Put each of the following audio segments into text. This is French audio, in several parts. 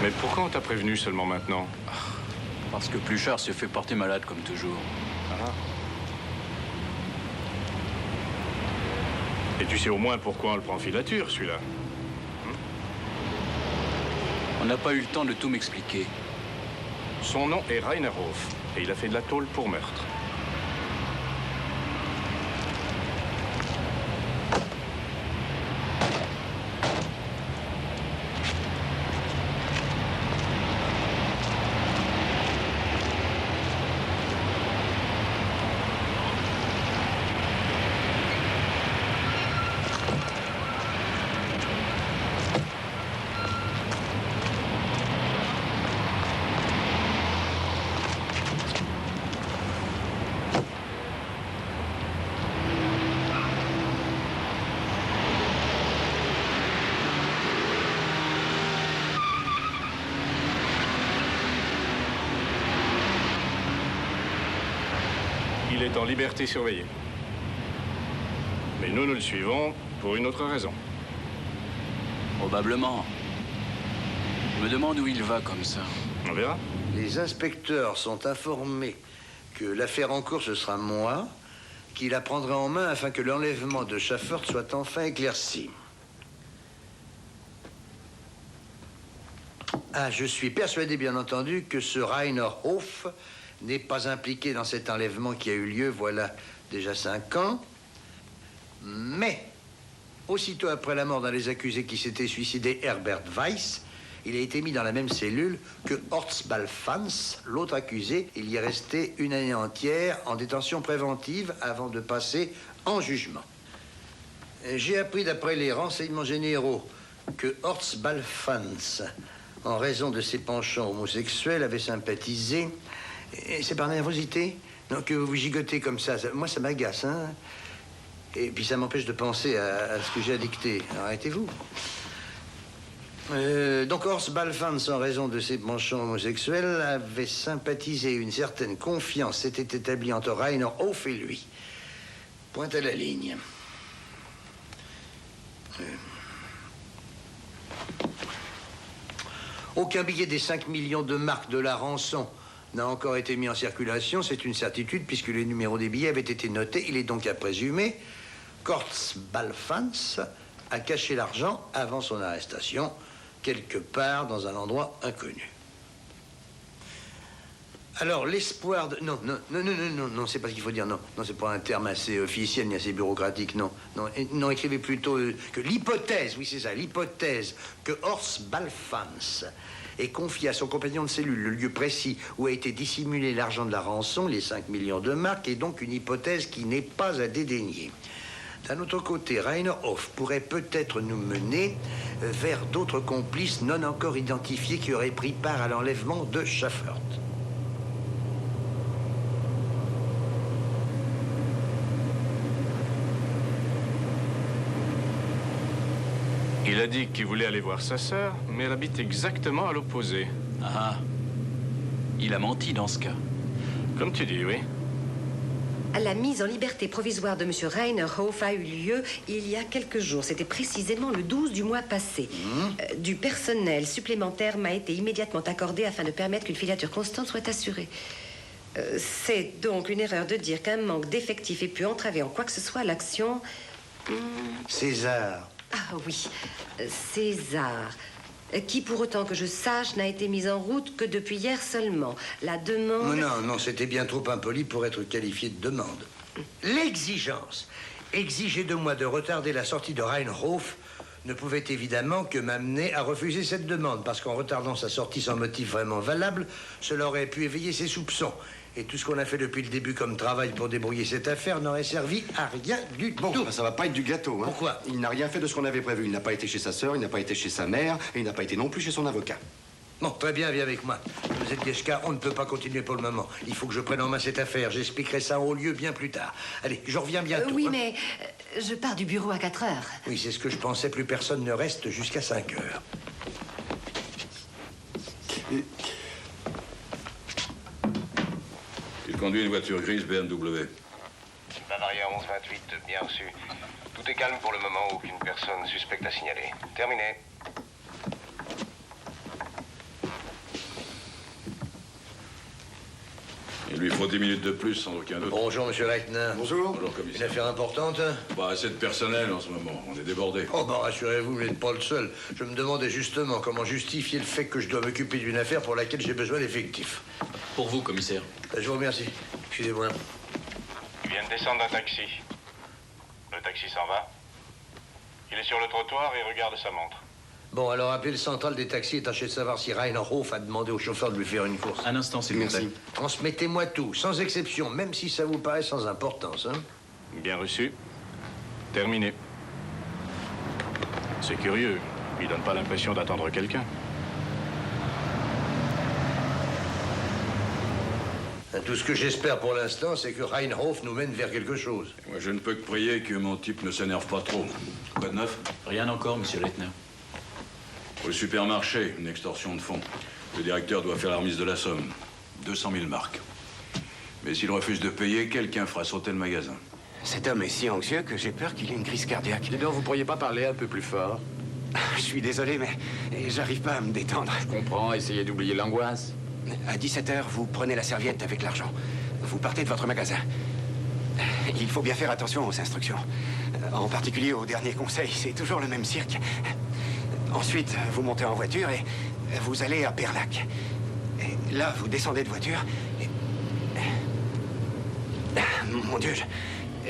Mais pourquoi on t'a prévenu seulement maintenant? Parce que Pluchart s'est fait porter malade, comme toujours. Ah. Et tu sais au moins pourquoi on le prend en filature, celui-là? On n'a pas eu le temps de tout m'expliquer. Son nom est Rainer Hof, et il a fait de la tôle pour meurtre. Il est en liberté surveillée. Mais nous le suivons pour une autre raison. Probablement. Je me demande où il va comme ça. On verra. Les inspecteurs sont informés que l'affaire en cours, ce sera moi qui la prendrai en main afin que l'enlèvement de Schaffert soit enfin éclairci. Ah, je suis persuadé, bien entendu, que ce Rainer Hof n'est pas impliqué dans cet enlèvement qui a eu lieu, voilà déjà 5 ans. Mais, aussitôt après la mort d'un des accusés qui s'était suicidé, Herbert Weiss, il a été mis dans la même cellule que Horst Balfans, l'autre accusé. Il y est resté une année entière en détention préventive avant de passer en jugement. J'ai appris d'après les renseignements généraux que Horst Balfans, en raison de ses penchants homosexuels, avait sympathisé. Et c'est par nervosité? Non, que vous gigotez comme ça, moi ça m'agace, hein. Et puis ça m'empêche de penser à ce que j'ai à dicter. Arrêtez-vous. Donc Horst Balfans, en raison de ses penchants homosexuels, avait sympathisé. Une certaine confiance s'était établie entre Rainer Hof et lui. Point à la ligne. Aucun billet des 5 millions de marks de la rançon n'a encore été mis en circulation. C'est une certitude puisque les numéros des billets avaient été notés. Il est donc à présumer qu'Horst Balfans a caché l'argent avant son arrestation, quelque part dans un endroit inconnu. Alors, l'espoir de... Non, c'est pas ce qu'il faut dire, non. Non, c'est pas un terme assez officiel ni assez bureaucratique, non. Non, écrivez plutôt que l'hypothèse, oui, c'est ça, l'hypothèse que Horst Balfans ait confié à son compagnon de cellule le lieu précis où a été dissimulé l'argent de la rançon, les 5 millions de marks, est donc une hypothèse qui n'est pas à dédaigner. D'un autre côté, Rainer Hof pourrait peut-être nous mener vers d'autres complices non encore identifiés qui auraient pris part à l'enlèvement de Schaffert. Il a dit qu'il voulait aller voir sa sœur, mais elle habite exactement à l'opposé. Ah, il a menti dans ce cas. Comme tu dis, oui. La mise en liberté provisoire de M. Rainer Hof a eu lieu il y a quelques jours. C'était précisément le 12 du mois passé. Du personnel supplémentaire m'a été immédiatement accordé afin de permettre qu'une filature constante soit assurée. C'est donc une erreur de dire qu'un manque d'effectifs ait pu entraver en quoi que ce soit l'action... César. Ah oui, César, qui, pour autant que je sache, n'a été mise en route que depuis hier seulement. La demande... Non, c'était bien trop impoli pour être qualifié de demande. L'exigence exigée de moi de retarder la sortie de Rainer Hof ne pouvait évidemment que m'amener à refuser cette demande, parce qu'en retardant sa sortie sans motif vraiment valable, cela aurait pu éveiller ses soupçons. Et tout ce qu'on a fait depuis le début comme travail pour débrouiller cette affaire n'aurait servi à rien du Bon, tout. ben, ça va pas être du gâteau, hein. Pourquoi? Il n'a rien fait de ce qu'on avait prévu. Il n'a pas été chez sa sœur, il n'a pas été chez sa mère, et il n'a pas été non plus chez son avocat. Bon, très bien, viens avec moi. Vous êtes Geshka, on ne peut pas continuer pour le moment. Il faut que je prenne en main cette affaire. J'expliquerai ça au lieu bien plus tard. Allez, je reviens bientôt. Oui, hein. mais je pars du bureau à 4 heures. Oui, c'est ce que je pensais. Plus personne ne reste jusqu'à 5 heures. Il conduit une voiture grise BMW. Bavaria 1128, bien reçu. Tout est calme pour le moment, aucune personne suspecte à signaler. Terminé. Il lui faut 10 minutes de plus, sans aucun doute. Bonjour, monsieur Leitner. Bonjour. Bonjour, Une commissaire. affaire importante, hein? Pas assez de personnel en ce moment, on est débordé. Oh, bah, rassurez-vous, vous n'êtes pas le seul. Je me demandais justement comment justifier le fait que je dois m'occuper d'une affaire pour laquelle j'ai besoin d'effectifs. Pour vous, commissaire. Je vous remercie. Excusez-moi. Il vient de descendre d'un taxi. Le taxi s'en va. Il est sur le trottoir et regarde sa montre. Bon, alors appelez le central des taxis et tâchez de savoir si Rainer Hof a demandé au chauffeur de lui faire une course. Un instant, s'il vous plaît. Merci. Transmettez-moi tout, sans exception, même si ça vous paraît sans importance, hein? Bien reçu. Terminé. C'est curieux. Il donne pas l'impression d'attendre quelqu'un. Tout ce que j'espère pour l'instant, c'est que Reinhof nous mène vers quelque chose. Moi, je ne peux que prier que mon type ne s'énerve pas trop. Quoi de neuf? Rien encore, monsieur Leitner. Au supermarché, une extorsion de fonds. Le directeur doit faire la remise de la somme. 200 000 marques. Mais s'il refuse de payer, quelqu'un fera sauter le magasin. Cet homme est si anxieux que j'ai peur qu'il ait une crise cardiaque. Dis donc, vous pourriez pas parler un peu plus fort? Je suis désolé, mais j'arrive pas à me détendre. Je comprends, essayez d'oublier l'angoisse. À 17h, vous prenez la serviette avec l'argent. Vous partez de votre magasin. Il faut bien faire attention aux instructions. En particulier au dernier conseil, c'est toujours le même cirque. Ensuite, vous montez en voiture et vous allez à Perlac. Et là, vous descendez de voiture et... Mon Dieu,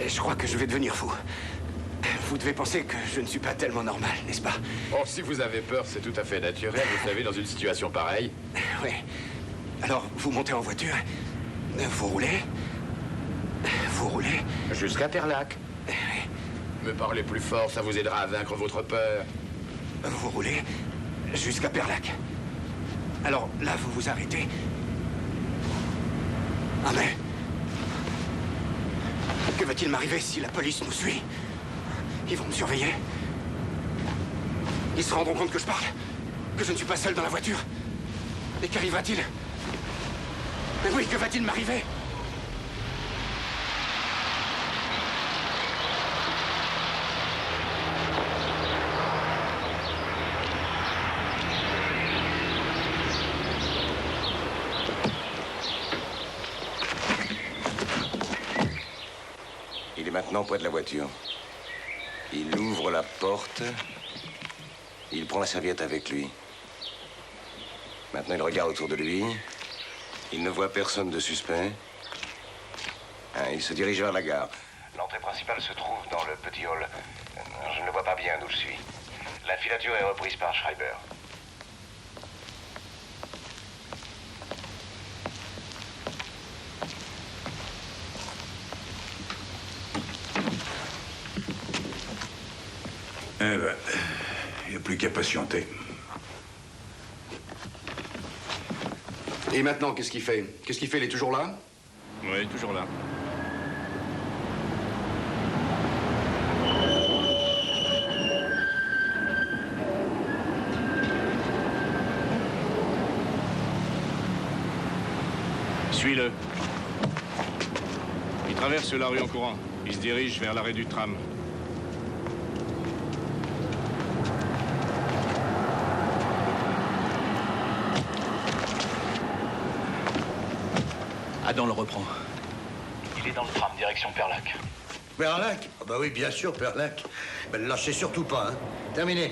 je crois que je vais devenir fou. Vous devez penser que je ne suis pas tellement normal, n'est-ce pas? Oh, si vous avez peur, c'est tout à fait naturel, vous savez, dans une situation pareille. Oui. Alors, vous montez en voiture, vous roulez, Jusqu'à Perlac. Me parlez plus fort, ça vous aidera à vaincre votre peur. vous roulez jusqu'à Perlac. Alors, là, vous vous arrêtez. Ah mais... Que va-t-il m'arriver si la police nous suit? Ils vont me surveiller. Ils se rendront compte que je parle, que je ne suis pas seul dans la voiture. Et qu'arrivera-t-il? Mais oui, que va-t-il m'arriver? Il est maintenant près de la voiture. Il ouvre la porte. Il prend la serviette avec lui. Maintenant, il regarde autour de lui. Il ne voit personne de suspect. Il se dirige vers la gare. L'entrée principale se trouve dans le petit hall. Je ne le vois pas bien d'où je suis. La filature est reprise par Schreiber. Eh ben, il n'y a plus qu'à patienter. Et maintenant, qu'est-ce qu'il fait? Qu'est-ce qu'il fait? Il est toujours là? Oui, toujours là. Suis-le. Il traverse la rue en courant. Il se dirige vers l'arrêt du tram. Adam le reprend. Il est dans le tram, direction Perlac. Perlac? Ah bah oui, bien sûr, Perlac. Ben, lâchez surtout pas, hein. Terminé.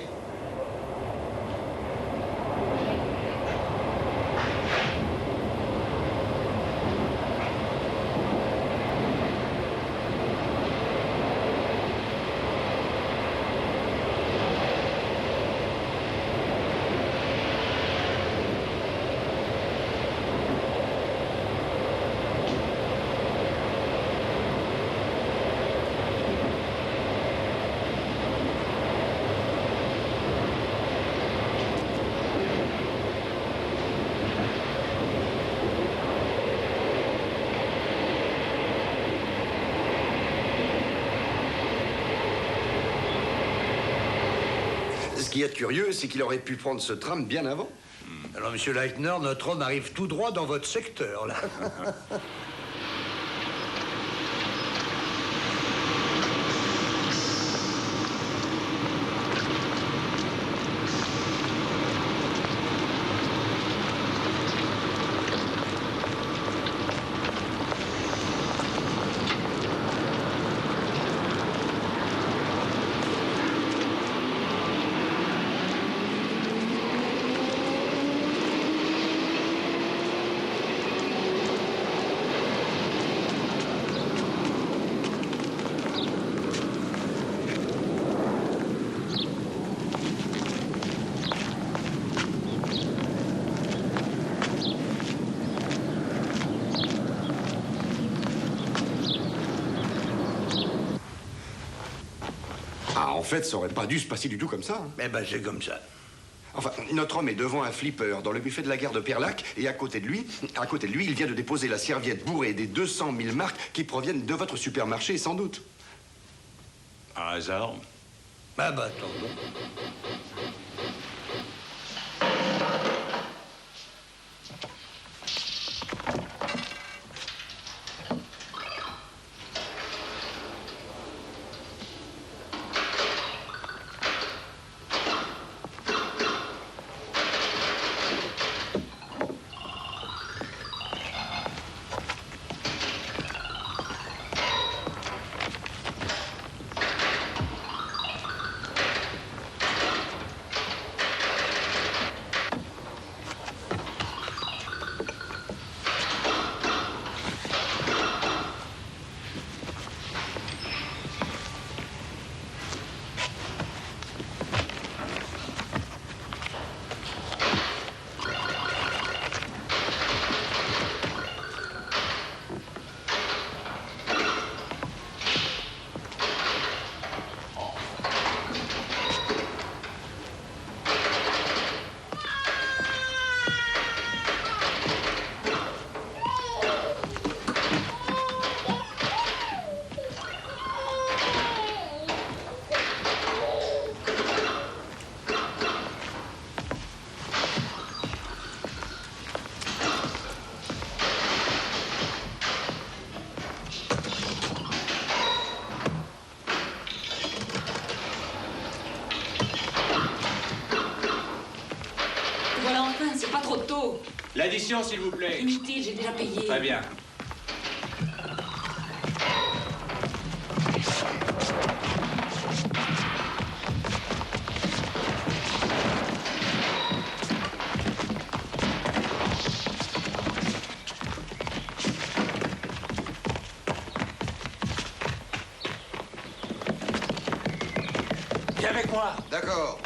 Ce qui est curieux, c'est qu'il aurait pu prendre ce tram bien avant. Alors, monsieur Leitner, notre homme arrive tout droit dans votre secteur, là. Ah, en fait, ça aurait pas dû se passer du tout comme ça. Hein. Eh ben, c'est comme ça. Enfin, notre homme est devant un flipper dans le buffet de la gare de Perlac et à côté de lui, il vient de déposer la serviette bourrée des 200 000 marques qui proviennent de votre supermarché, sans doute. Un hasard. Ah bah, attends. Valentin, c'est pas trop tôt. L'addition, s'il vous plaît. Inutile, j'ai déjà payé. Très bien. Viens avec moi. D'accord.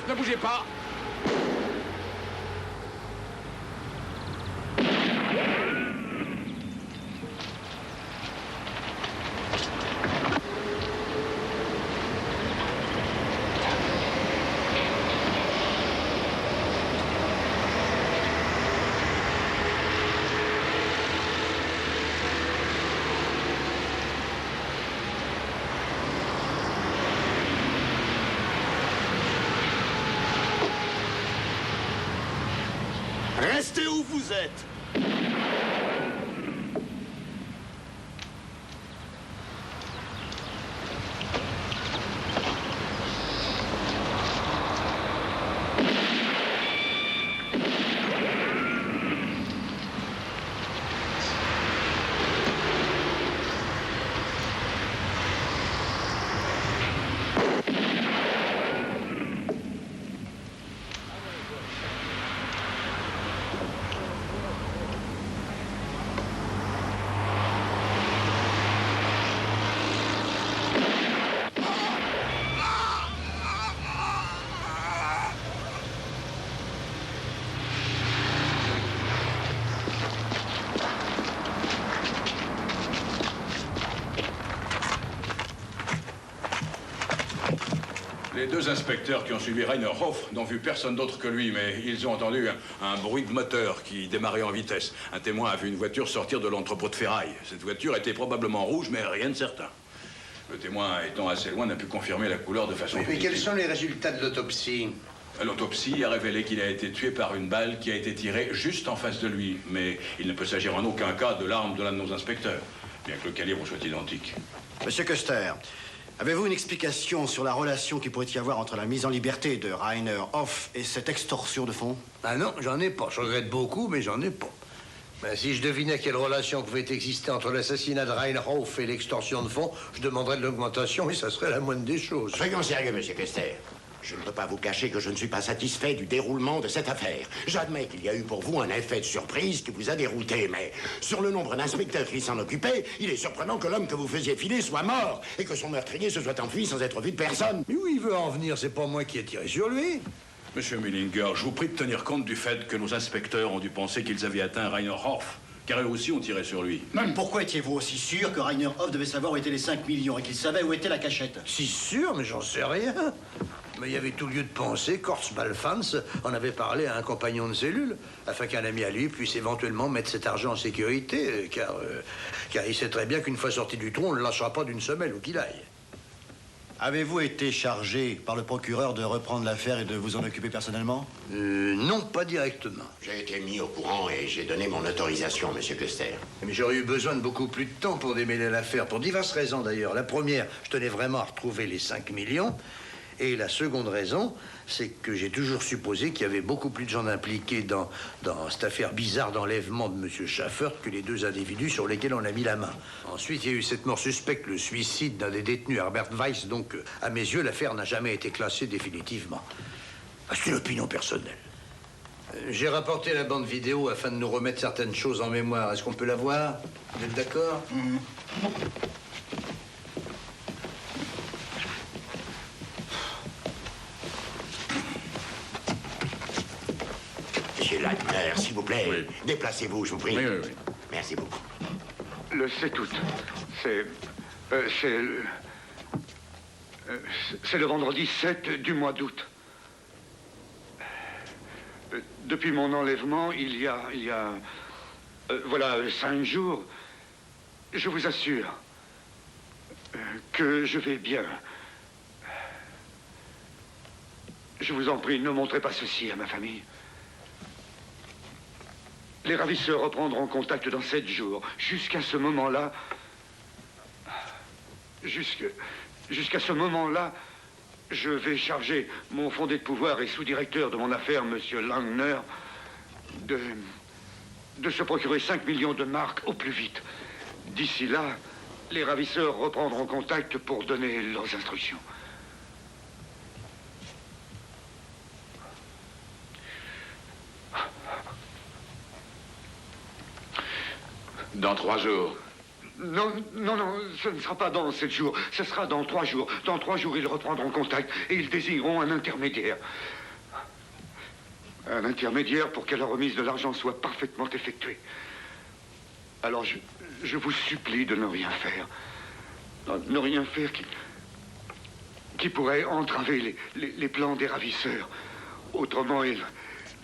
ne bougez pas. Restez où vous êtes. Les deux inspecteurs qui ont suivi Rainer Hoff n'ont vu personne d'autre que lui, mais ils ont entendu un bruit de moteur qui démarrait en vitesse. Un témoin a vu une voiture sortir de l'entrepôt de ferraille. Cette voiture était probablement rouge, mais rien de certain. Le témoin, étant assez loin, n'a pu confirmer la couleur de façon Mais quels sont les résultats de l'autopsie? L'autopsie a révélé qu'il a été tué par une balle qui a été tirée juste en face de lui. Mais il ne peut s'agir en aucun cas de l'arme de l'un de nos inspecteurs, bien que le calibre soit identique. Monsieur Custer, avez-vous une explication sur la relation qu'il pourrait y avoir entre la mise en liberté de Rainer Hoff et cette extorsion de fonds? Ah non, j'en ai pas. Je regrette beaucoup, mais j'en ai pas. Ben, si je devinais quelle relation pouvait exister entre l'assassinat de Rainer Hoff et l'extorsion de fonds, je demanderais de l'augmentation et ça serait la moindre des choses. Soyons sérieux, monsieur Custer. Je ne peux pas vous cacher que je ne suis pas satisfait du déroulement de cette affaire. J'admets qu'il y a eu pour vous un effet de surprise qui vous a dérouté, mais sur le nombre d'inspecteurs qui s'en occupaient, il est surprenant que l'homme que vous faisiez filer soit mort et que son meurtrier se soit enfui sans être vu de personne. Mais où il veut en venir? C'est pas moi qui ai tiré sur lui. Monsieur Millinger, je vous prie de tenir compte du fait que nos inspecteurs ont dû penser qu'ils avaient atteint Rainer Hoff, car eux aussi ont tiré sur lui. Même pourquoi étiez-vous aussi sûr que Rainer Hoff devait savoir où étaient les 5 millions et qu'il savait où était la cachette? Si sûr, mais j'en sais rien. Mais il y avait tout lieu de penser qu'Horst Balfans en avait parlé à un compagnon de cellule, afin qu'un ami à lui puisse éventuellement mettre cet argent en sécurité, car il sait très bien qu'une fois sorti du trou, on ne le lâchera pas d'une semelle où qu'il aille. Avez-vous été chargé par le procureur de reprendre l'affaire et de vous en occuper personnellement? Non, pas directement. J'ai été mis au courant et j'ai donné mon autorisation, monsieur Custer. Mais j'aurais eu besoin de beaucoup plus de temps pour démêler l'affaire, pour diverses raisons d'ailleurs. La première, je tenais vraiment à retrouver les 5 millions. Et la seconde raison, c'est que j'ai toujours supposé qu'il y avait beaucoup plus de gens impliqués dans cette affaire bizarre d'enlèvement de M. Schaffert que les deux individus sur lesquels on a mis la main. Ensuite, il y a eu cette mort suspecte, le suicide d'un des détenus, Herbert Weiss. Donc, à mes yeux, l'affaire n'a jamais été classée définitivement. C'est une opinion personnelle. J'ai rapporté la bande vidéo afin de nous remettre certaines choses en mémoire. Est-ce qu'on peut la voir? Vous êtes d'accord? Monsieur Leitner, s'il vous plaît, Oui. déplacez-vous, je vous prie. Oui, oui, oui. Merci beaucoup. Le 7 août. C'est le vendredi 7 du mois d'août. Depuis mon enlèvement, il y a voilà 5 jours, je vous assure que je vais bien. Je vous en prie, ne montrez pas ceci à ma famille. Les ravisseurs reprendront contact dans 7 jours. Jusqu'à ce moment-là... Jusqu'à ce moment-là, je vais charger mon fondé de pouvoir et sous-directeur de mon affaire, M. Langner, de se procurer 5 millions de marks au plus vite. D'ici là, les ravisseurs reprendront contact pour donner leurs instructions. Dans 3 jours. Non, non, non, ce ne sera pas dans 7 jours. Ce sera dans 3 jours. Dans 3 jours, ils reprendront contact et ils désigneront un intermédiaire. Un intermédiaire pour que la remise de l'argent soit parfaitement effectuée. Alors, je vous supplie de ne rien faire. Ne rien faire qui pourrait entraver les plans des ravisseurs. Autrement, ils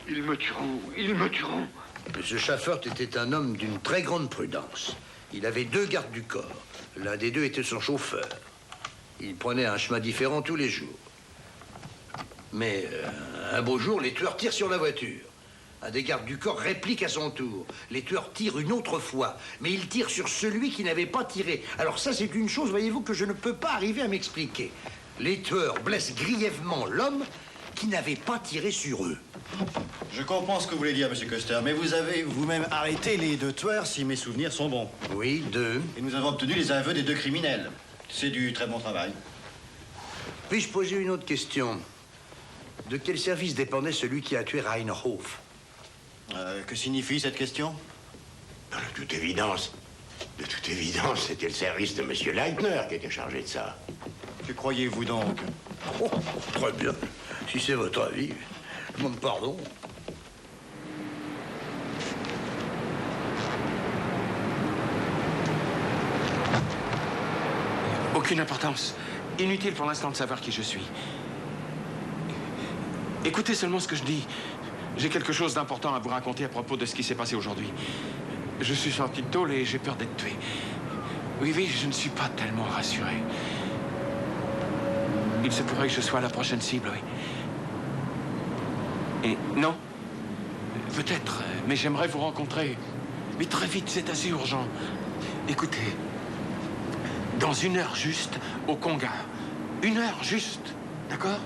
me tueront. Ils me tueront. M. Schaffert était un homme d'une très grande prudence. Il avait 2 gardes du corps. L'un des 2 était son chauffeur. Il prenait un chemin différent tous les jours. Mais un beau jour, les tueurs tirent sur la voiture. Un des gardes du corps réplique à son tour. Les tueurs tirent une autre fois, mais ils tirent sur celui qui n'avait pas tiré. Alors ça, c'est une chose, voyez-vous, que je ne peux pas arriver à m'expliquer. Les tueurs blessent grièvement l'homme qui n'avait pas tiré sur eux. Je comprends ce que vous voulez dire, M. Custer, mais vous avez vous-même arrêté les 2 tueurs, si mes souvenirs sont bons. Oui, 2. Et nous avons obtenu les aveux des 2 criminels. C'est du très bon travail. Puis-je poser une autre question? De quel service dépendait celui qui a tué Rainer Hof? Que signifie cette question? De toute évidence, c'était le service de M. Leitner qui était chargé de ça. Que croyez-vous donc? Oh, très bien. Si c'est votre avis, je demande pardon. Aucune importance. Inutile pour l'instant de savoir qui je suis. Écoutez seulement ce que je dis. J'ai quelque chose d'important à vous raconter à propos de ce qui s'est passé aujourd'hui. Je suis sorti de tôle et j'ai peur d'être tué. Oui, je ne suis pas tellement rassuré. Il se pourrait que je sois la prochaine cible, oui. Et non, peut-être, mais j'aimerais vous rencontrer. Mais très vite, c'est assez urgent. Écoutez, dans 1 heure juste, au Conga. 1 heure juste, d'accord?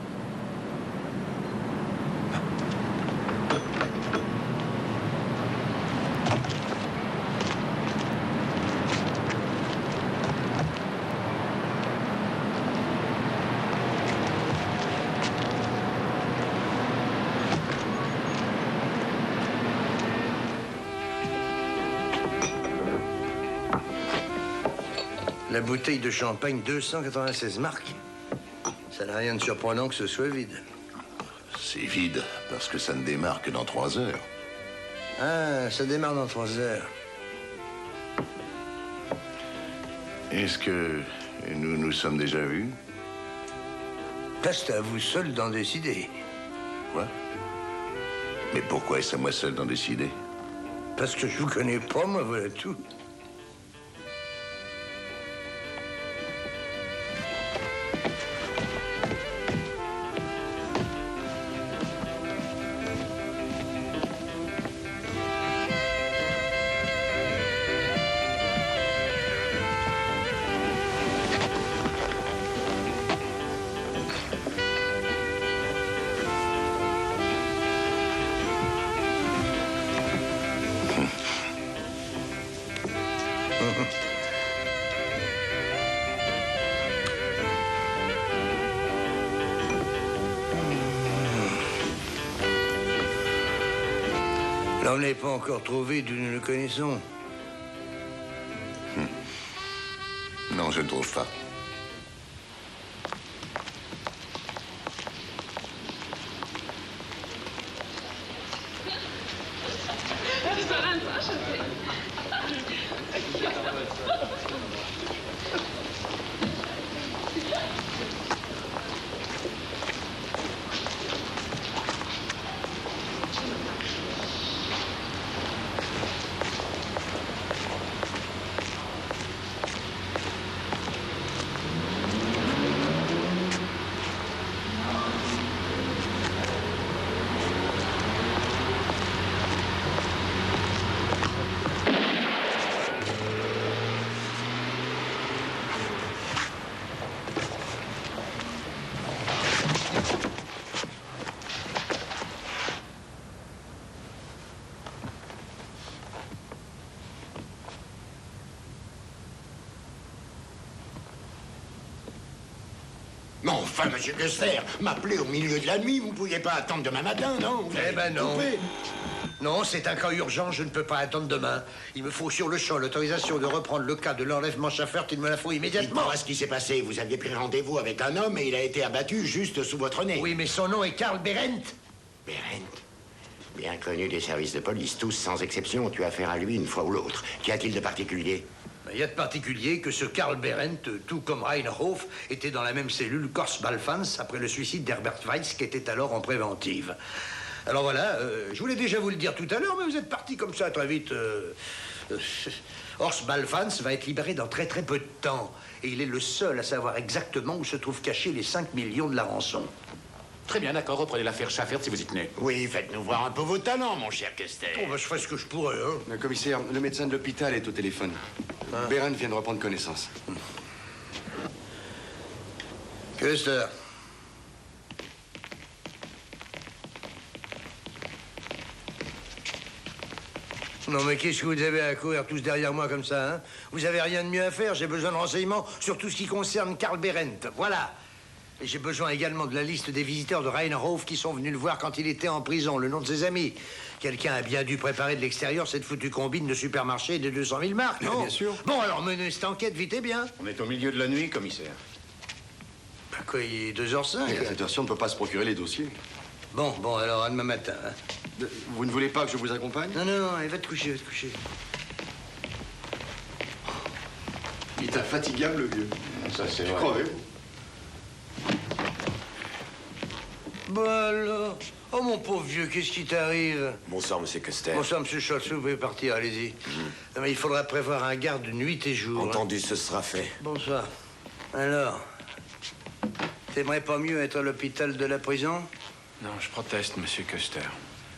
La bouteille de champagne, 296 marks. Ça n'a rien de surprenant que ce soit vide. C'est vide, parce que ça ne démarre que dans 3 heures. Ah, ça démarre dans 3 heures. Est-ce que nous nous sommes déjà vus? Reste à vous seul d'en décider. Quoi? Mais pourquoi est-ce à moi seul d'en décider? Parce que je vous connais pas, moi, voilà tout. L'homme n'est pas encore trouvé d'où nous le connaissons. Non, je ne trouve pas. Mais enfin, monsieur Custer, m'appeler au milieu de la nuit, vous ne pouviez pas attendre demain matin, non? Eh ben non. Non, c'est un cas urgent, je ne peux pas attendre demain. Il me faut sur le champ l'autorisation de reprendre le cas de l'enlèvement Schaffert. Il me la faut immédiatement. Dites-moi ce qui s'est passé. Vous aviez pris rendez-vous avec un homme et il a été abattu juste sous votre nez. Oui, mais son nom est Karl Berendt. Berendt. Bien connu des services de police. Tous, sans exception, ont eu affaire à lui une fois ou l'autre. Qu'y a-t-il de particulier? Il y a de particulier que ce Karl Berendt, tout comme Rainer Hof, était dans la même cellule qu'Horst Balfans après le suicide d'Herbert Weiss, qui était alors en préventive. Alors voilà, je voulais déjà vous le dire tout à l'heure, mais vous êtes parti comme ça très vite. Horst Balfans va être libéré dans très peu de temps. Et il est le seul à savoir exactement où se trouvent cachés les 5 millions de la rançon. Très bien, d'accord, reprenez l'affaire Schaffert si vous y tenez. Oui, faites-nous voir un peu vos talents, mon cher Custer. Oh, bah, je ferai ce que je pourrais, hein. Le commissaire, le médecin de l'hôpital est au téléphone. Berendt vient de reprendre connaissance. Custer. Non, mais qu'est-ce que vous avez à courir tous derrière moi comme ça, hein? Vous avez rien de mieux à faire. J'ai besoin de renseignements sur tout ce qui concerne Karl Berendt. Voilà. Et j'ai besoin également de la liste des visiteurs de Rainer Hof qui sont venus le voir quand il était en prison, le nom de ses amis. Quelqu'un a bien dû préparer de l'extérieur cette foutue combine de supermarché de 200 000 marks, non? Bien sûr. Bon, alors menez cette enquête vite et bien. On est au milieu de la nuit, commissaire. Bah quoi, il est 2h05. Et à cette heure-ci, on ne peut pas se procurer les dossiers. Bon, alors à demain matin, hein. Vous ne voulez pas que je vous accompagne? Non, allez, va te coucher, va te coucher. Il est infatigable, le vieux. Ça, c'est Tu vrai. croyais? Bah alors. Oh, mon pauvre vieux, qu'est-ce qui t'arrive? Bonsoir, monsieur Custer. Bonsoir, monsieur Scholz, vous pouvez partir, allez-y. Non, mais il faudra prévoir un garde nuit et jour. Entendu, ce sera fait. Bonsoir. Alors, t'aimerais pas mieux être à l'hôpital de la prison? Non, je proteste, monsieur Custer.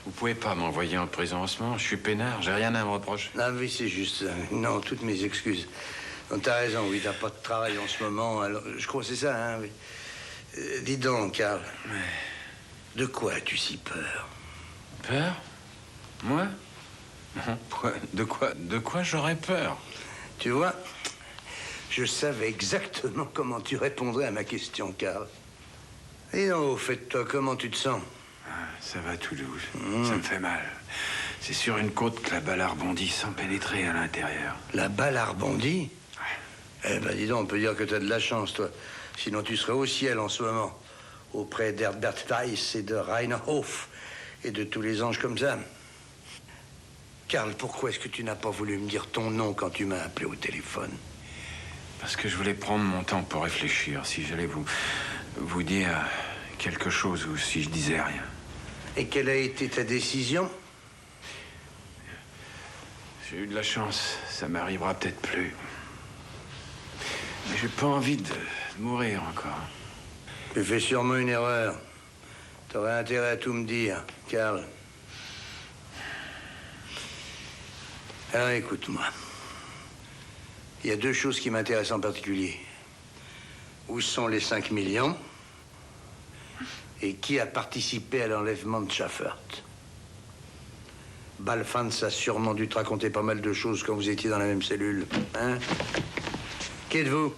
Vous pouvez pas m'envoyer en prison en ce moment. Je suis peinard, j'ai rien à me reprocher. Ah oui, c'est juste ça. Non, toutes mes excuses. Non, t'as raison, oui, t'as pas de travail en ce moment. Alors, je crois que c'est ça, hein, oui. Dis donc, Karl. De quoi as-tu si peur? Peur? Moi? Non, de quoi j'aurais peur? Tu vois, je savais exactement comment tu répondrais à ma question, Karl. Et non, au fait de toi, comment tu te sens? Ça va tout doux. Ça me fait mal. C'est sur une côte que la balle a rebondi sans pénétrer à l'intérieur. La balle a rebondi? Eh ben, dis donc, on peut dire que t'as de la chance, toi. Sinon, tu serais au ciel en ce moment, auprès d'Herbert Weiss et de Rainer Hof et de tous les anges comme ça. Karl, pourquoi est-ce que tu n'as pas voulu me dire ton nom quand tu m'as appelé au téléphone? Parce que je voulais prendre mon temps pour réfléchir, si j'allais vous dire quelque chose ou si je disais rien. Et quelle a été ta décision? J'ai eu de la chance, ça m'arrivera peut-être plus. Mais j'ai pas envie de mourir encore. Tu fais sûrement une erreur. T'aurais intérêt à tout me dire, Karl. Alors écoute-moi. Il y a deux choses qui m'intéressent en particulier. Où sont les 5 millions? Et qui a participé à l'enlèvement de Schaffert? Balfans a sûrement dû te raconter pas mal de choses quand vous étiez dans la même cellule. Hein? Qui êtes-vous?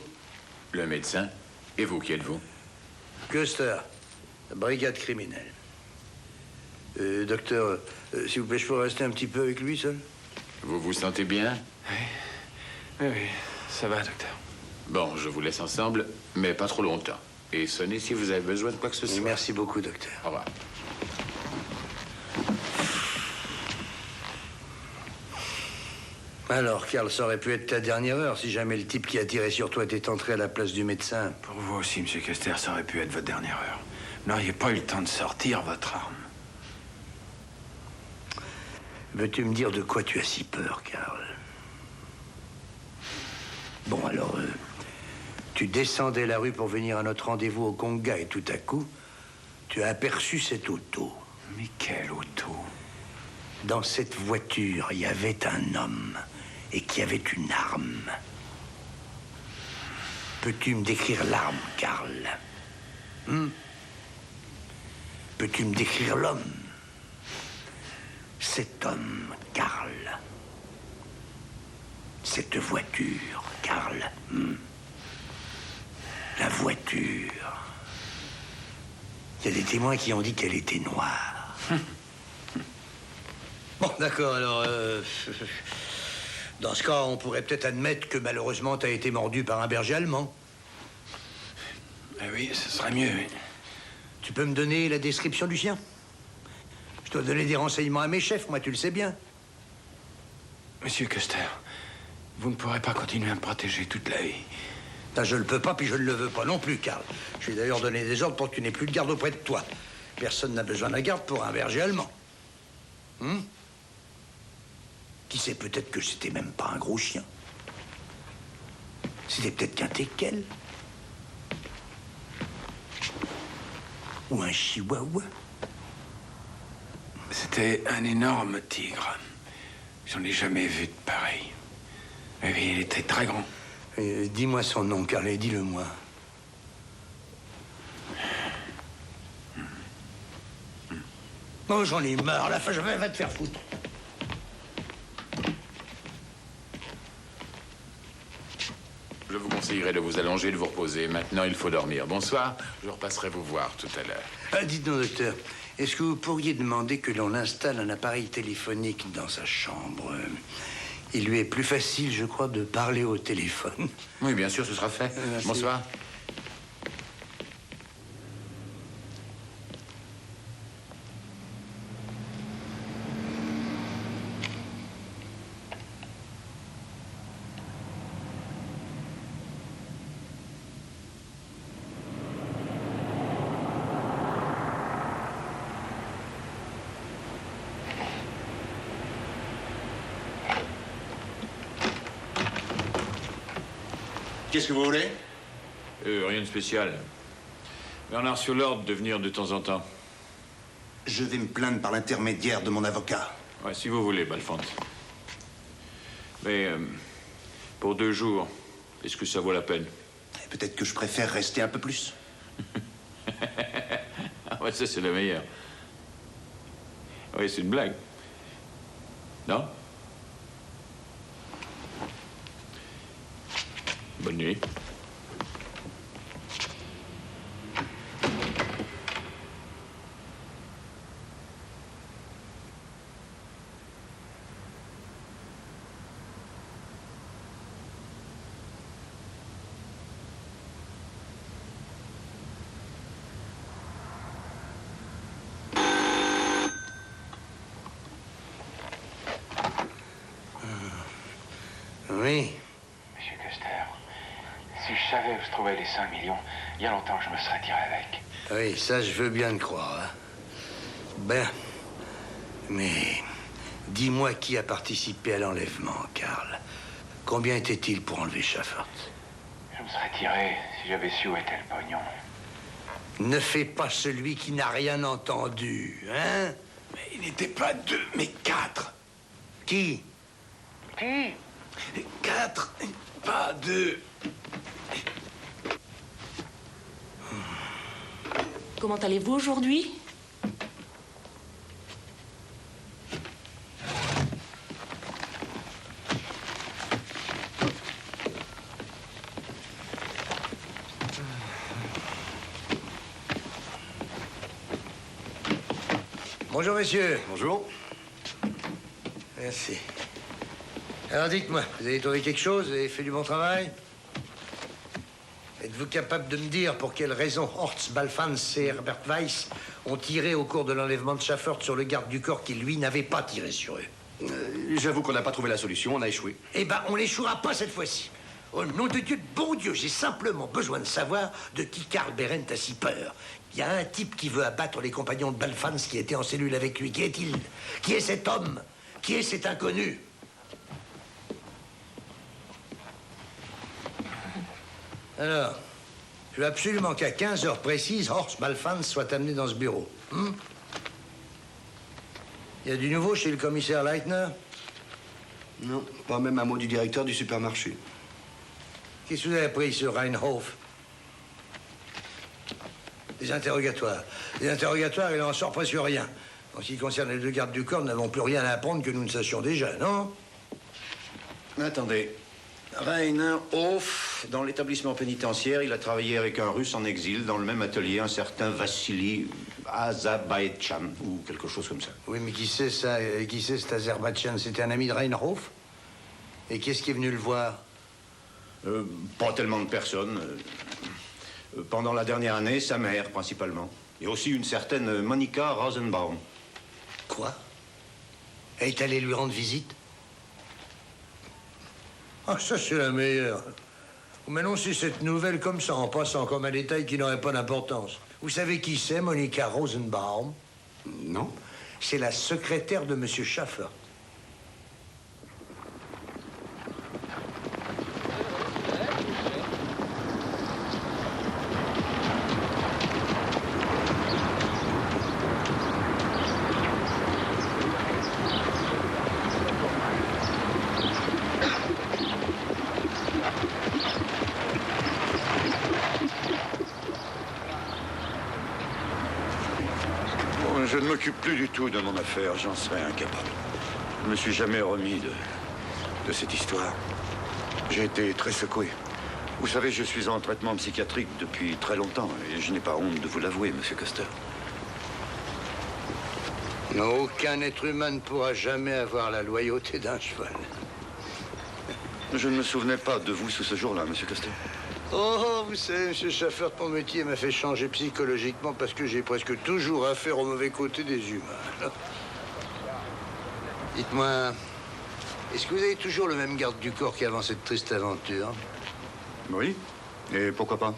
Le médecin. Et vous, qui êtes-vous? Custer, brigade criminelle. Docteur, s'il vous plaît, je peux rester un petit peu avec lui, seul? Vous vous sentez bien? Oui, ça va, docteur. Bon, je vous laisse ensemble, mais pas trop longtemps. Et sonnez si vous avez besoin de quoi que ce soit. Merci beaucoup, docteur. Au revoir. Alors, Karl, ça aurait pu être ta dernière heure si jamais le type qui a tiré sur toi était entré à la place du médecin. Pour vous aussi, monsieur Custer, ça aurait pu être votre dernière heure. Vous n'auriez pas eu le temps de sortir votre arme. Veux-tu me dire de quoi tu as si peur, Karl? Bon, alors, tu descendais la rue pour venir à notre rendez-vous au Conga et tout à coup, tu as aperçu cette auto. Mais quelle auto? Dans cette voiture, il y avait un homme et qui avait une arme. Peux-tu me décrire l'arme, Karl? Peux-tu me décrire l'homme? Cet homme, Karl. Cette voiture, Karl. La voiture. Il y a des témoins qui ont dit qu'elle était noire. Bon, d'accord, alors... dans ce cas, on pourrait peut-être admettre que malheureusement, t'as été mordu par un berger allemand. Oui, ce serait mieux. Tu peux me donner la description du chien? Je dois donner des renseignements à mes chefs, moi, tu le sais bien. Monsieur Custer, vous ne pourrez pas continuer à me protéger toute la vie. Ben, je le peux pas, puis je ne le veux pas non plus, Karl. Je vais d'ailleurs donner des ordres pour que tu n'aies plus de garde auprès de toi. Personne n'a besoin de garde pour un berger allemand. Qui sait, peut-être que c'était même pas un gros chien. C'était peut-être qu'un teckel. Ou un chihuahua. C'était un énorme tigre. J'en ai jamais vu de pareil. Oui, il était très grand. Dis-moi son nom, Karl, et dis-le-moi. Oh, j'en ai marre, la fin, je vais te faire foutre. Je vous conseillerais de vous allonger, de vous reposer. Maintenant, il faut dormir. Bonsoir, je repasserai vous voir tout à l'heure. Dites-nous, docteur, est-ce que vous pourriez demander que l'on installe un appareil téléphonique dans sa chambre? Il lui est plus facile, je crois, de parler au téléphone. Oui, bien sûr, ce sera fait. Bonsoir. Qu'est-ce que vous voulez? Rien de spécial. Mais on a reçu l'ordre de venir de temps en temps. Je vais me plaindre par l'intermédiaire de mon avocat. Ouais, si vous voulez, Balfant. Mais pour 2 jours, est-ce que ça vaut la peine? Peut-être que je préfère rester un peu plus. Ah ouais, ça, c'est le meilleur. Oui, c'est une blague. Non? Bonne nuit. Oui. Monsieur Custer, si je savais où se trouvaient les 5 millions, il y a longtemps que je me serais tiré avec. Oui, ça, je veux bien le croire. Hein. Ben, mais dis-moi qui a participé à l'enlèvement, Karl. Combien était-il pour enlever Schaffert? Je me serais tiré si j'avais su où était le pognon. Ne fais pas celui qui n'a rien entendu, hein? Mais il n'était pas 2, mais 4. Qui? Qui? 4, pas 2. Comment allez-vous aujourd'hui? Bonjour, messieurs. Bonjour. Merci. Alors, dites-moi, vous avez trouvé quelque chose? Vous avez fait du bon travail? Êtes-vous capable de me dire pour quelle raison Horst, Balfans et Herbert Weiss ont tiré au cours de l'enlèvement de Schaffert sur le garde du corps qui, lui, n'avait pas tiré sur eux? J'avoue qu'on n'a pas trouvé la solution, on a échoué. Eh ben, on n'échouera pas cette fois-ci. Au nom de Dieu, de bon Dieu, j'ai simplement besoin de savoir de qui Karl Berendt a si peur. Il y a un type qui veut abattre les compagnons de Balfans qui étaient en cellule avec lui. Qui est-il? Qui est cet homme? Qui est cet inconnu? Alors, je veux absolument qu'à 15 heures précises, Horst Balfans soit amené dans ce bureau. Il y a du nouveau chez le commissaire Leitner? Non, pas même un mot du directeur du supermarché. Qu'est-ce que vous avez appris sur Reinhof? Des interrogatoires. Des interrogatoires, il n'en sort presque rien. En ce qui concerne les 2 gardes du corps, nous n'avons plus rien à apprendre que nous ne sachions déjà, non? Attendez. Rainer Hof, dans l'établissement pénitentiaire, il a travaillé avec un Russe en exil dans le même atelier, un certain Vassili Azerbaïdjan, ou quelque chose comme ça. Oui, mais qui c'est ça? Qui c'est cet Azerbaïdjan? C'était un ami de Reinhof? Et qui est-ce qui est venu le voir? Pas tellement de personnes. Pendant la dernière année, sa mère, principalement. Et aussi une certaine Monica Rosenbaum. Quoi? Elle est allée lui rendre visite? Ah, ça, c'est la meilleure. Mais non, c'est cette nouvelle comme ça, en passant comme un détail qui n'aurait pas d'importance. Vous savez qui c'est, Monica Rosenbaum? Non. C'est la secrétaire de M. Schaffer. Je ne m'occupe plus du tout de mon affaire, j'en serais incapable. Je ne me suis jamais remis de cette histoire. J'ai été très secoué. Vous savez, je suis en traitement psychiatrique depuis très longtemps et je n'ai pas honte de vous l'avouer, Monsieur Custer. Aucun être humain ne pourra jamais avoir la loyauté d'un cheval. Je ne me souvenais pas de vous sous ce jour-là, Monsieur Custer. Oh, vous savez, M. Schaffer, mon métier m'a fait changer psychologiquement parce que j'ai presque toujours affaire au mauvais côté des humains. Dites-moi, est-ce que vous avez toujours le même garde du corps qu'avant cette triste aventure? Oui. Et pourquoi pas?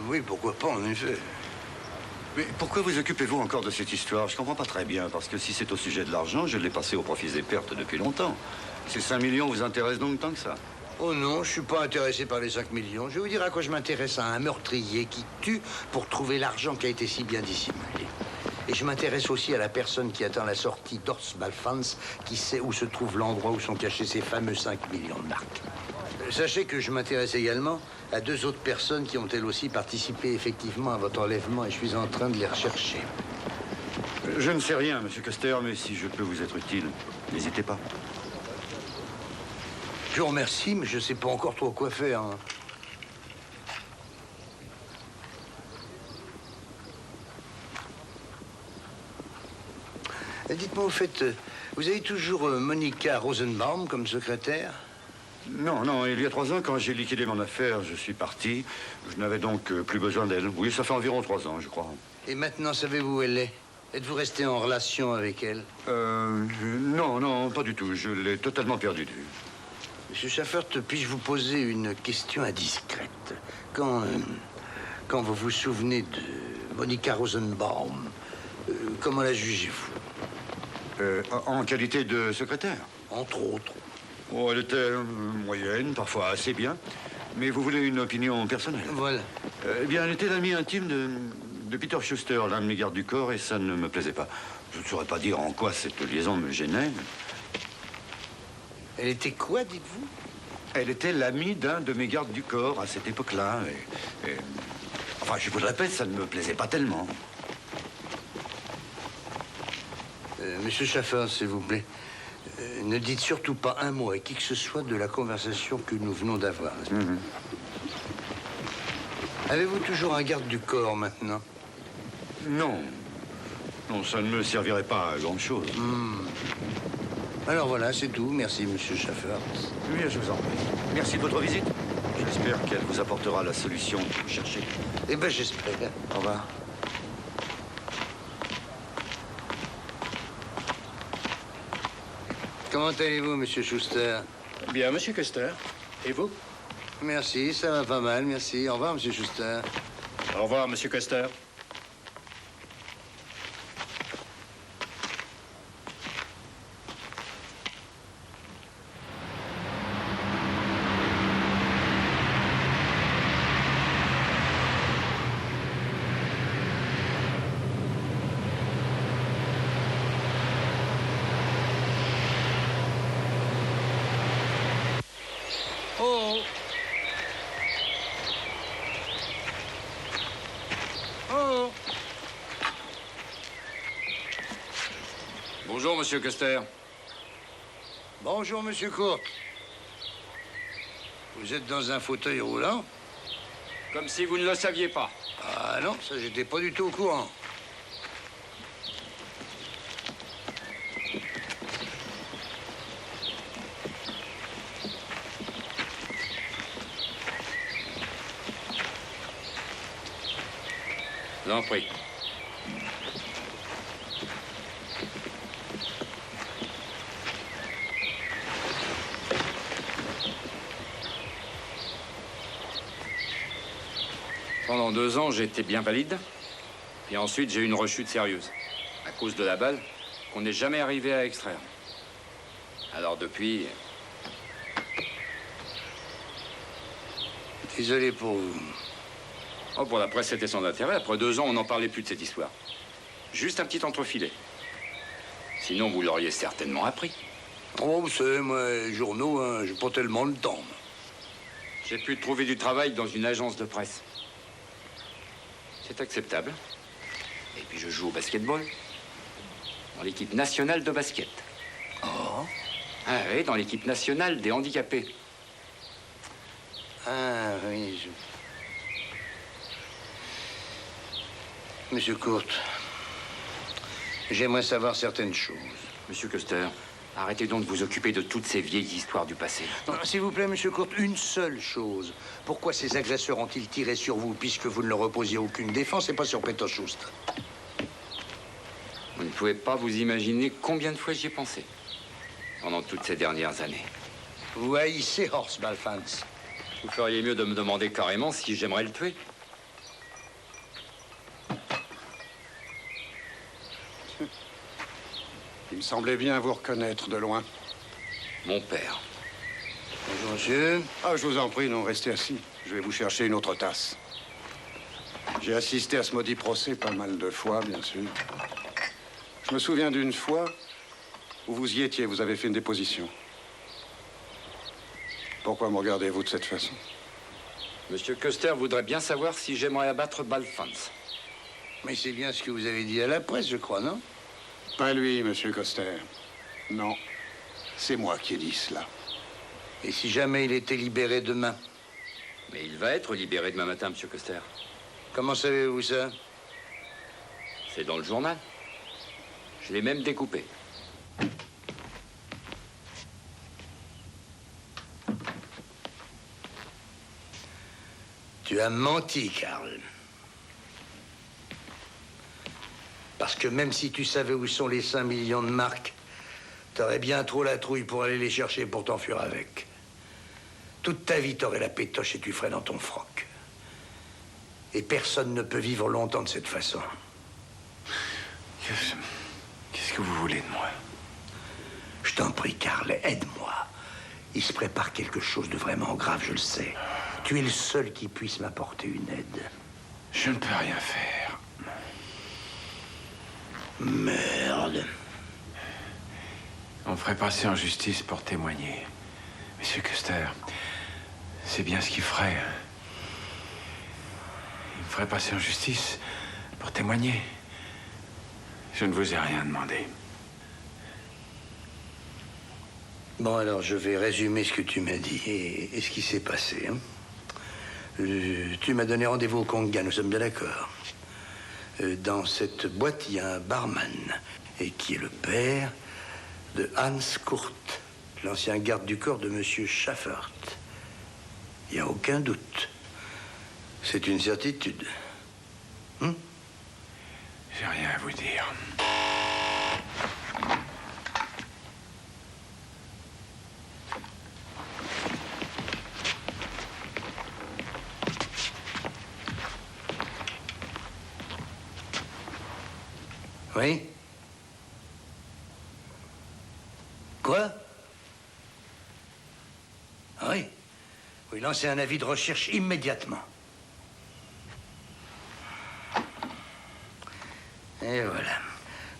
Oui, pourquoi pas, en effet. Mais pourquoi vous occupez-vous encore de cette histoire? Je comprends pas très bien, parce que si c'est au sujet de l'argent, je l'ai passé au profit des pertes depuis longtemps. Ces 5 millions vous intéressent donc tant que ça? Oh non, je suis pas intéressé par les 5 millions. Je vais vous dire à quoi je m'intéresse, à un meurtrier qui tue pour trouver l'argent qui a été si bien dissimulé. Et je m'intéresse aussi à la personne qui attend la sortie d'Ors-Balfans, qui sait où se trouve l'endroit où sont cachés ces fameux 5 millions de marques. Sachez que je m'intéresse également à 2 autres personnes qui ont elles aussi participé effectivement à votre enlèvement et je suis en train de les rechercher. Je ne sais rien, Monsieur Custer, mais si je peux vous être utile, n'hésitez pas. Je vous remercie, mais je ne sais pas encore trop quoi faire. Hein. Dites-moi, au fait, vous avez toujours Monica Rosenbaum comme secrétaire? Non, non, il y a 3 ans, quand j'ai liquidé mon affaire, je suis parti. Je n'avais donc plus besoin d'elle. Oui, ça fait environ 3 ans, je crois. Et maintenant, savez-vous où elle est? Êtes-vous resté en relation avec elle? Non, non, pas du tout. Je l'ai totalement perdue de vue. Monsieur Schaffert, puis-je vous poser une question indiscrète? Quand vous vous souvenez de Monica Rosenbaum, comment la jugez-vous? En qualité de secrétaire? Entre autres. Oh, elle était moyenne, parfois assez bien. Mais vous voulez une opinion personnelle? Voilà. Eh bien, elle était l'amie intime de Peter Schuster, l'un de mes gardes du corps, et ça ne me plaisait pas. Je ne saurais pas dire en quoi cette liaison me gênait. Elle était quoi, dites-vous? Elle était l'amie d'un de mes gardes du corps à cette époque-là. Enfin, je vous le répète, ça ne me plaisait pas tellement. Monsieur Schaffert, s'il vous plaît, ne dites surtout pas un mot à qui que ce soit de la conversation que nous venons d'avoir. Avez-vous toujours un garde du corps maintenant? Non. Non, ça ne me servirait pas à grand-chose. Alors voilà, c'est tout. Merci, Monsieur Schaffert. Oui, je vous en prie. Merci de votre visite. J'espère qu'elle vous apportera la solution que vous cherchez. Eh bien, j'espère. Au revoir. Comment allez-vous, Monsieur Schuster? Bien, Monsieur Custer. Et vous? Merci, ça va pas mal, merci. Au revoir, Monsieur Schuster. Au revoir, Monsieur Custer. Oh! Oh! Bonjour, Monsieur Custer. Bonjour, Monsieur Court. Vous êtes dans un fauteuil roulant? Comme si vous ne le saviez pas. Ah non, ça, j'étais pas du tout au courant. Je vous en prie. Pendant 2 ans, j'étais bien valide. Puis ensuite, j'ai eu une rechute sérieuse. À cause de la balle qu'on n'est jamais arrivé à extraire. Alors depuis... Désolé pour vous. Oh, pour la presse, c'était sans intérêt. Après 2 ans, on n'en parlait plus de cette histoire. Juste un petit entrefilet. Sinon, vous l'auriez certainement appris. Oh, vous savez, moi, les journaux, hein, j'ai pas tellement le temps. J'ai pu trouver du travail dans une agence de presse. C'est acceptable. Et puis je joue au basketball. Dans l'équipe nationale de basket. Oh. Ah oui, dans l'équipe nationale des handicapés. Ah, oui, Monsieur Kurt, j'aimerais savoir certaines choses. Monsieur Custer, arrêtez donc de vous occuper de toutes ces vieilles histoires du passé. S'il vous plaît, Monsieur Kurt, une seule chose. Pourquoi ces agresseurs ont-ils tiré sur vous puisque vous ne leur opposiez aucune défense et pas sur Peter Schuster? Vous ne pouvez pas vous imaginer combien de fois j'y ai pensé. Pendant toutes ces dernières années. Vous haïssez Horst Balfans. Vous feriez mieux de me demander carrément si j'aimerais le tuer. Il me semblait bien vous reconnaître de loin. Mon père. Bonjour, monsieur. Ah, je vous en prie, non, restez assis. Je vais vous chercher une autre tasse. J'ai assisté à ce maudit procès pas mal de fois, bien sûr. Je me souviens d'une fois où vous y étiez, vous avez fait une déposition. Pourquoi me regardez-vous de cette façon? Monsieur Custer voudrait bien savoir si j'aimerais abattre Balfans. Mais c'est bien ce que vous avez dit à la presse, je crois, non? Pas lui, monsieur Custer. Non, c'est moi qui ai dit cela. Et si jamais il était libéré demain? Mais il va être libéré demain matin, monsieur Custer. Comment savez-vous ça? C'est dans le journal. Je l'ai même découpé. Tu as menti, Karl. Parce que même si tu savais où sont les 5 millions de marks, t'aurais bien trop la trouille pour aller les chercher pour t'enfuir avec. Toute ta vie, t'aurais la pétoche et tu ferais dans ton froc. Et personne ne peut vivre longtemps de cette façon. Qu'est-ce que vous voulez de moi? Je t'en prie, Karl, aide-moi. Il se prépare quelque chose de vraiment grave, je le sais. Tu es le seul qui puisse m'apporter une aide. Je ne peux rien faire. Merde. On me ferait passer en justice pour témoigner. Monsieur Custer, c'est bien ce qu'il ferait. Il me ferait passer en justice pour témoigner. Je ne vous ai rien demandé. Bon, alors, je vais résumer ce que tu m'as dit et ce qui s'est passé. Hein. Tu m'as donné rendez-vous au Conga, nous sommes bien d'accord. Dans cette boîte, il y a un barman, et qui est le père de Hans Kurt, l'ancien garde du corps de Monsieur Schaffert. Il n'y a aucun doute. C'est une certitude. J'ai rien à vous dire. Oui? Quoi? Ah oui. Oui, lancez un avis de recherche immédiatement. Et voilà.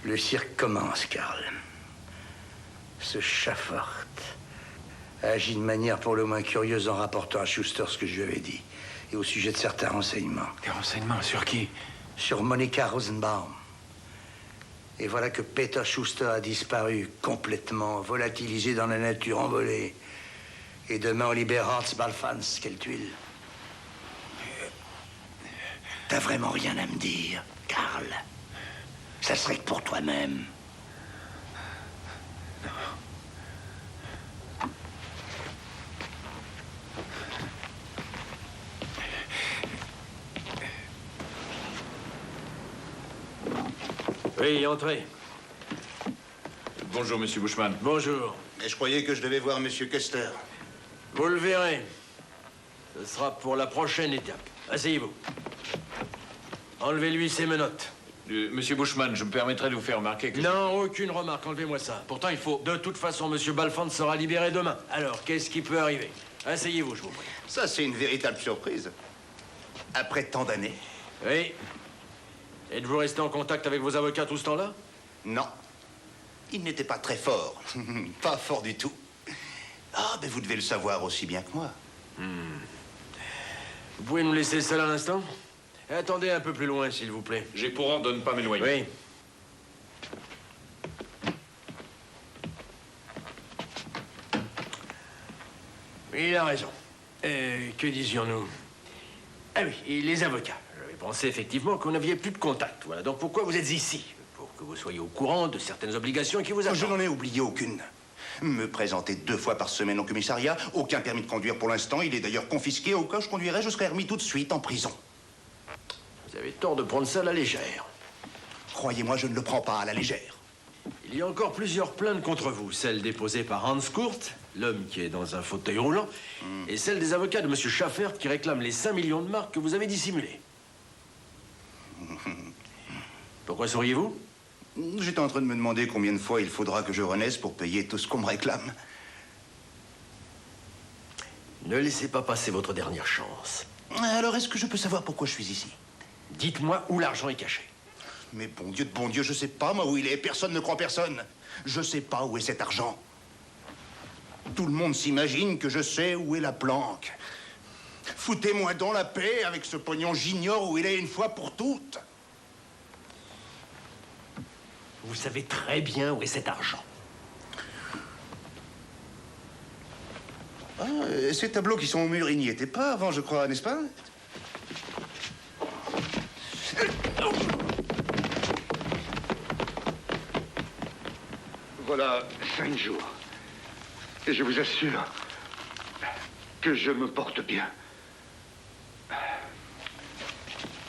Le cirque commence, Karl. Ce Schaffert a agi de manière pour le moins curieuse en rapportant à Schuster ce que je lui avais dit. Et au sujet de certains renseignements. Des renseignements sur qui? Sur Monica Rosenbaum. Et voilà que Peter Schuster a disparu, complètement volatilisé dans la nature, envolé. Et demain, on libère Hans Balfans, quelle tuile. T'as vraiment rien à me dire, Karl. Ça serait que pour toi-même. Oui, entrez. Bonjour, monsieur Bushman. Bonjour. Mais je croyais que je devais voir monsieur Kester. Vous le verrez. Ce sera pour la prochaine étape. Asseyez-vous. Enlevez-lui ses menottes. Monsieur Bushman, je me permettrai de vous faire remarquer que... Non, aucune remarque. Enlevez-moi ça. Pourtant, il faut... De toute façon, monsieur Balfand sera libéré demain. Alors, qu'est-ce qui peut arriver? Asseyez-vous, je vous prie. Ça, c'est une véritable surprise. Après tant d'années. Oui. Êtes-vous resté en contact avec vos avocats tout ce temps-là? Non. Ils n'étaient pas très forts. Pas forts du tout. Ah, mais vous devez le savoir aussi bien que moi. Vous pouvez nous laisser seul un instant? Attendez un peu plus loin, s'il vous plaît. J'ai pour ordre de ne pas m'éloigner. Oui. Il a raison. Que disions-nous? Ah oui, et les avocats. J'avais pensé effectivement que vous n'aviez plus de contact. Voilà, donc pourquoi vous êtes ici? Pour que vous soyez au courant de certaines obligations qui vous attendent. Je n'en ai oublié aucune. Me présenter 2 fois par semaine au commissariat, aucun permis de conduire pour l'instant. Il est d'ailleurs confisqué. Au cas où je conduirais, je serais remis tout de suite en prison. Vous avez tort de prendre ça à la légère. Croyez-moi, je ne le prends pas à la légère. Il y a encore plusieurs plaintes contre vous. Celle déposée par Hans Kurt, l'homme qui est dans un fauteuil roulant, et celle des avocats de M. Schaffert qui réclament les 5 millions de marks que vous avez dissimulés. Pourquoi souriez-vous? J'étais en train de me demander combien de fois il faudra que je renaisse pour payer tout ce qu'on me réclame. Ne laissez pas passer votre dernière chance. Alors, est-ce que je peux savoir pourquoi je suis ici? Dites-moi où l'argent est caché. Mais bon Dieu, je sais pas, moi, où il est. Personne ne croit personne. Je sais pas où est cet argent. Tout le monde s'imagine que je sais où est la planque. Foutez-moi donc la paix avec ce pognon, j'ignore où il est une fois pour toutes. Vous savez très bien où est cet argent. Ah, ces tableaux qui sont au mur, ils n'y étaient pas avant, je crois, n'est-ce pas? Voilà 5 jours. Et je vous assure que je me porte bien.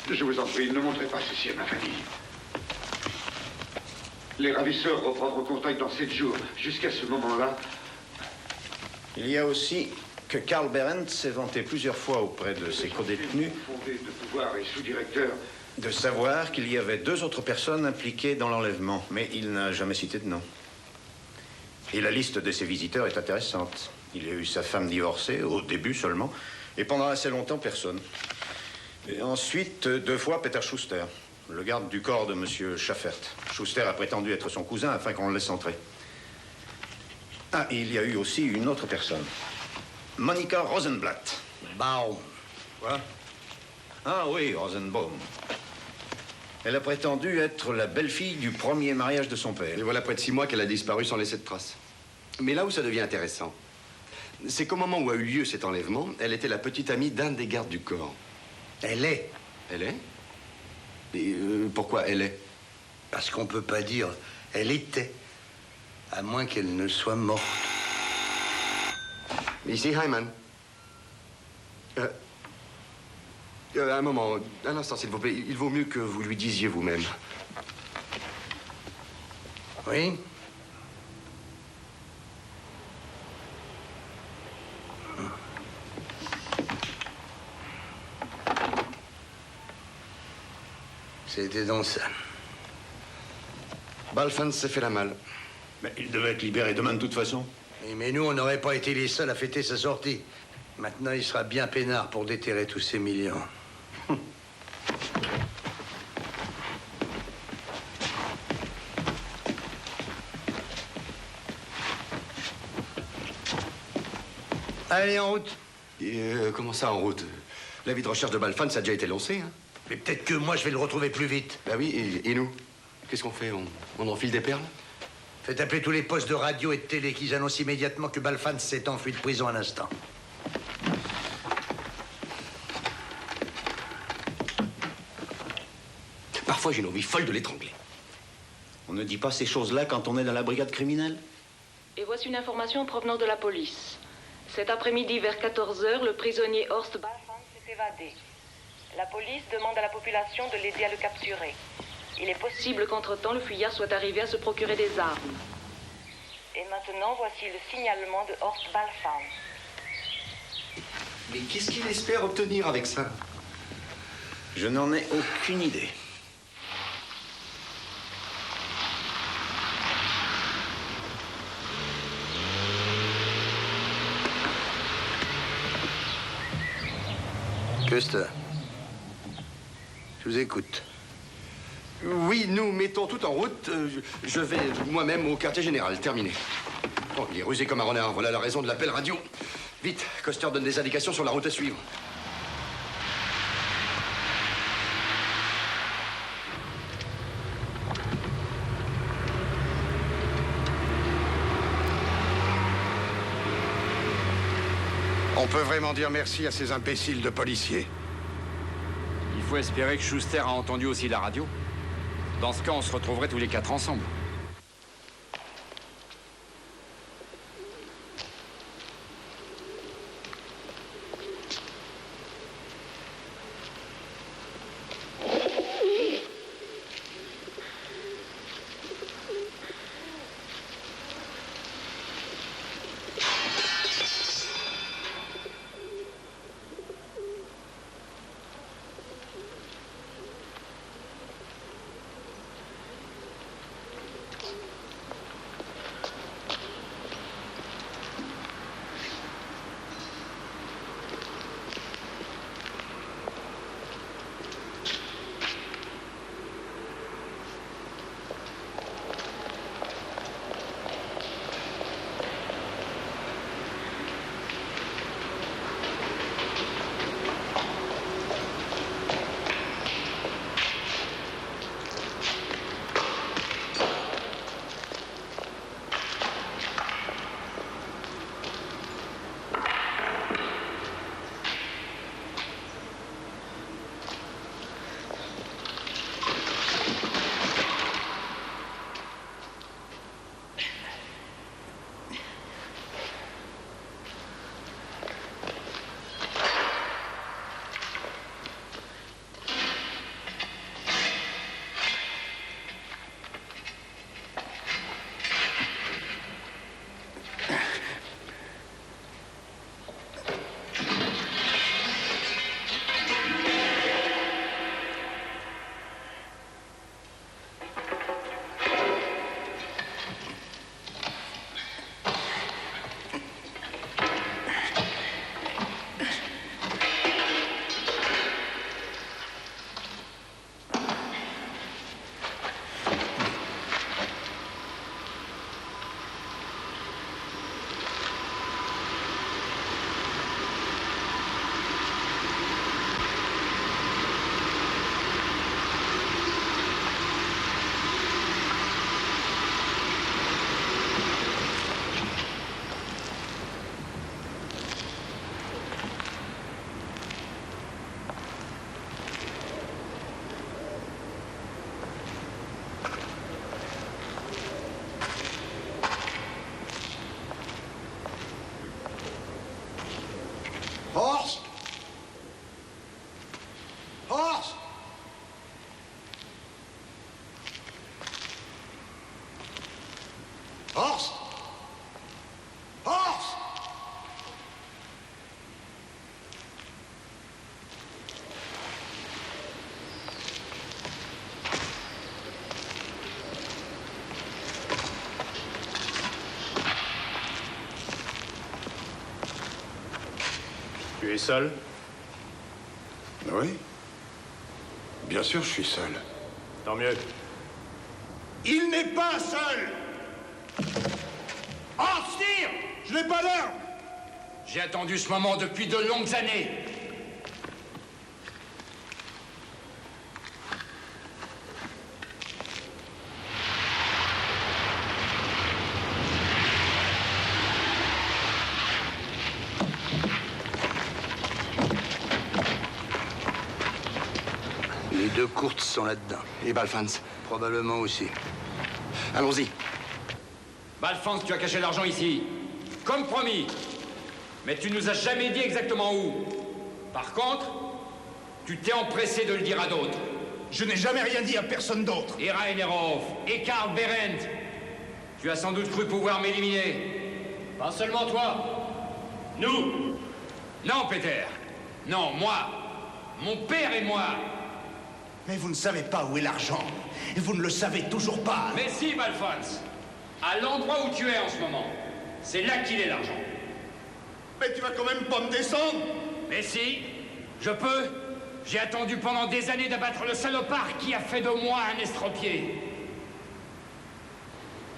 Je vous en prie, ne montrez pas ceci à ma famille. Les ravisseurs reprendront contact dans 7 jours. Jusqu'à ce moment-là... Il y a aussi que Karl Berendt s'est vanté plusieurs fois auprès de ses codétenus Fondé de pouvoir et sous-directeur... de savoir qu'il y avait 2 autres personnes impliquées dans l'enlèvement, mais il n'a jamais cité de nom. Et la liste de ses visiteurs est intéressante. Il y a eu sa femme divorcée, au début seulement, et pendant assez longtemps, personne. Et ensuite, 2 fois, Peter Schuster, le garde du corps de M. Schaffert. Schuster a prétendu être son cousin afin qu'on le laisse entrer. Ah, et il y a eu aussi une autre personne. Monika Rosenblatt. Baum. Quoi? Ah oui, Rosenbaum. Elle a prétendu être la belle-fille du premier mariage de son père. Et voilà près de 6 mois qu'elle a disparu sans laisser de traces. Mais là où ça devient intéressant, c'est qu'au moment où a eu lieu cet enlèvement, elle était la petite amie d'un des gardes du corps. Elle est. Elle est? Et pourquoi elle est? Parce qu'on peut pas dire elle était, à moins qu'elle ne soit morte. Ici, Hyman. Un moment, un instant, s'il vous plaît. Il vaut mieux que vous lui disiez vous-même. Oui? C'était donc ça. Balfand s'est fait la malle. Mais il devait être libéré demain de toute façon. Oui, mais nous, on n'aurait pas été les seuls à fêter sa sortie. Maintenant, il sera bien peinard pour déterrer tous ces millions. Allez, en route. Et comment ça, en route? L'avis de recherche de Balfand, ça a déjà été lancé, hein? Mais peut-être que moi, je vais le retrouver plus vite. Bah oui, et nous? Qu'est-ce qu'on fait? On enfile des perles? Faites appeler tous les postes de radio et de télé qu'ils annoncent immédiatement que Balfand s'est enfui de prison un instant. Parfois, j'ai une envie folle de l'étrangler. On ne dit pas ces choses-là quand on est dans la brigade criminelle? Et voici une information provenant de la police. Cet après-midi, vers 14h, le prisonnier Horst Balfan s'est évadé. La police demande à la population de l'aider à le capturer. Il est possible qu'entre-temps, le fuyard soit arrivé à se procurer des armes. Et maintenant, voici le signalement de Horst Balfan. Mais qu'est-ce qu'il espère obtenir avec ça? Je n'en ai aucune idée. Custer, je vous écoute. Oui, nous mettons tout en route. Je vais moi-même au quartier général. Terminé. Oh, il est rusé comme un renard. Voilà la raison de l'appel radio. Vite, Custer donne des indications sur la route à suivre. On peut vraiment dire merci à ces imbéciles de policiers. Il faut espérer que Schuster a entendu aussi la radio. Dans ce cas, on se retrouverait tous les quatre ensemble. Horst! Horst! Horst! Horst! Tu es seul? Oui. Bien sûr, je suis seul. Tant mieux. Il n'est pas seul. Horst, tire! Je n'ai pas d'arme. J'ai attendu ce moment depuis de longues années. Les 2 Kurtz sont là-dedans. Et Balfans? Probablement aussi. Allons-y. Balfans, tu as caché l'argent ici. Comme promis. Mais tu nous as jamais dit exactement où. Par contre, tu t'es empressé de le dire à d'autres. Je n'ai jamais rien dit à personne d'autre. Et Rainer Hof, et Karl Berendt. Tu as sans doute cru pouvoir m'éliminer. Pas seulement toi. Nous. Non, Peter. Non, moi. Mon père et moi. Mais vous ne savez pas où est l'argent. Et vous ne le savez toujours pas. Mais si, Balfans. À l'endroit où tu es en ce moment. C'est là qu'il est, l'argent. Mais tu vas quand même pas me descendre. Mais si. Je peux. J'ai attendu pendant des années d'abattre le salopard qui a fait de moi un estropié.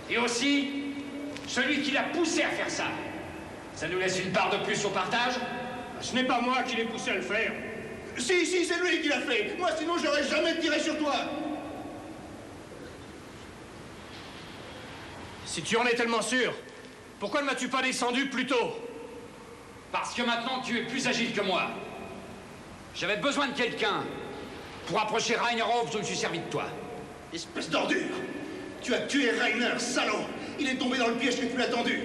Et aussi, celui qui l'a poussé à faire ça. Ça nous laisse une part de plus au partage? Ce n'est pas moi qui l'ai poussé à le faire. Si, c'est lui qui l'a fait. Moi, sinon, j'aurais jamais tiré sur toi. Si tu en es tellement sûr, pourquoi ne m'as-tu pas descendu plus tôt? Parce que maintenant, tu es plus agile que moi. J'avais besoin de quelqu'un. Pour approcher Rainer Hof, je me suis servi de toi. Espèce d'ordure. Tu as tué Rainer, salaud. Il est tombé dans le piège que tu l'as tendu.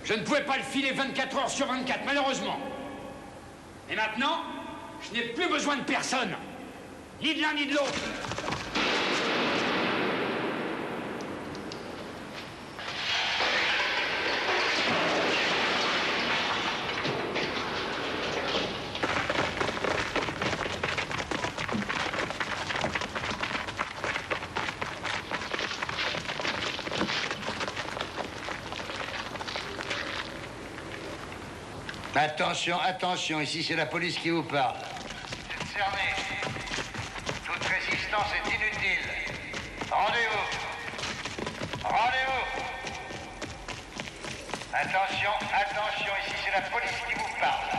Je ne pouvais pas le filer 24 heures sur 24, malheureusement. Et maintenant, je n'ai plus besoin de personne. Ni de l'un ni de l'autre. Attention, attention, ici c'est la police qui vous parle. C'est cerné. Toute résistance est inutile. Rendez-vous. Rendez-vous. Attention, attention, ici c'est la police qui vous parle.